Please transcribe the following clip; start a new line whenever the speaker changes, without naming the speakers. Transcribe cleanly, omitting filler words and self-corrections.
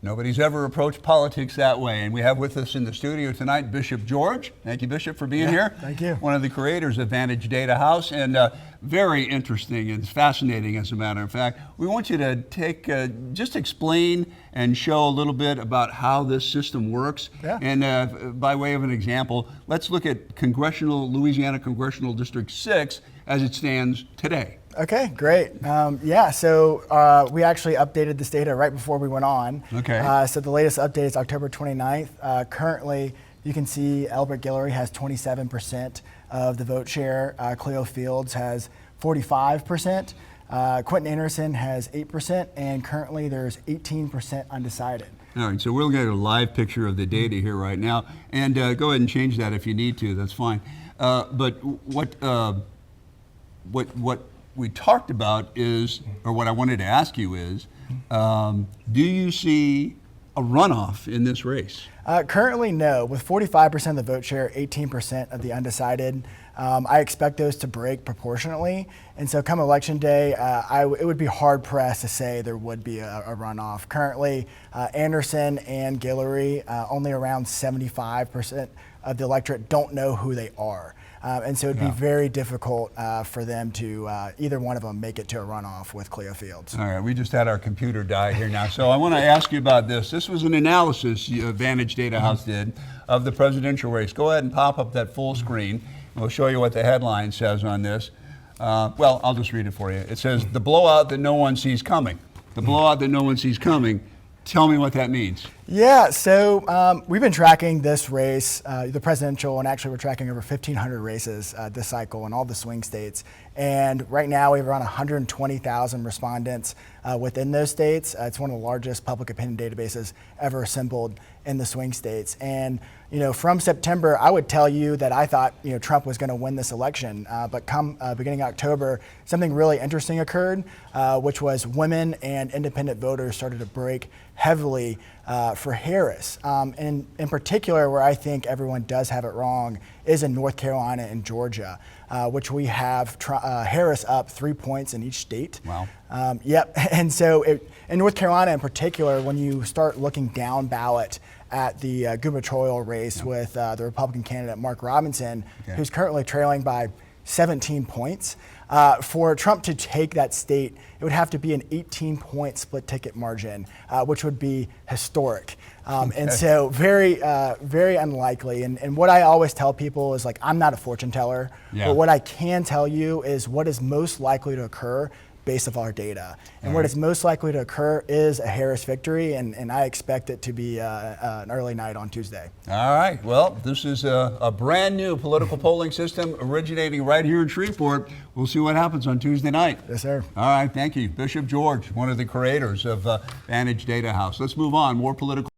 Nobody's ever approached politics that way. And we have with us in the studio tonight Bishop George. Thank you, Bishop, for being here.
Thank you.
One of the creators of Vantage Data House, and very interesting and fascinating, as a matter of fact. We want you to just explain and show a little bit about how this system works.
Yeah.
And by way of an example, let's look at Louisiana Congressional District 6 as it stands today.
Okay, great. So we actually updated this data right before we went on.
Okay.
So the latest update is October 29th. Currently, you can see Elbert Guillory has 27% of the vote share. Cleo Fields has 45%. Quentin Anderson has 8%, and currently there's 18% undecided.
All right, so we're looking at a live picture of the data here right now, and go ahead and change that if you need to. That's fine. But what we talked about is, or what I wanted to ask you is, do you see a runoff in this race?
Currently, no. With 45% of the vote share, 18% of the undecided, I expect those to break proportionately. And so come election day, it would be hard pressed to say there would be a runoff. Currently, Anderson and Guillory, only around 75% of the electorate don't know who they are. And so it'd be very difficult for them to, either one of them, make it to a runoff with Cleo Fields.
All right, we just had our computer die here now. So I want to ask you about this. This was an analysis Vantage Data House did of the presidential race. Go ahead and pop up that full screen. We'll show you what the headline says on this. Well, I'll just read it for you. It says, "The blowout that no one sees coming." The blowout that no one sees coming. Tell me what that means.
Yeah, so we've been tracking this race, the presidential, and actually we're tracking over 1,500 races this cycle in all the swing states. And right now we have around 120,000 respondents within those states. It's one of the largest public opinion databases ever assembled in the swing states. And from September, I would tell you that I thought Trump was going to win this election. But come beginning of October, something really interesting occurred, which was women and independent voters started to break heavily for Harris. And in particular, where I think everyone does have it wrong is in North Carolina and Georgia, which we have Harris up 3 points in each state.
Wow.
Yep. And so in North Carolina in particular, when you start looking down ballot at the gubernatorial race with the Republican candidate Mark Robinson, who's currently trailing by 17 points. For Trump to take that state, it would have to be an 18-point split ticket margin, which would be historic. And so very unlikely. And what I always tell people is, like, I'm not a fortune teller, but what I can tell you is what is most likely to occur based off our data. And what is most likely to occur is a Harris victory, and I expect it to be an early night on Tuesday.
All right, well, this is a brand new political polling system originating right here in Shreveport. We'll see what happens on Tuesday night.
Yes, sir.
All right, thank you. Bishop George, one of the creators of Vantage Data House. Let's move on. More political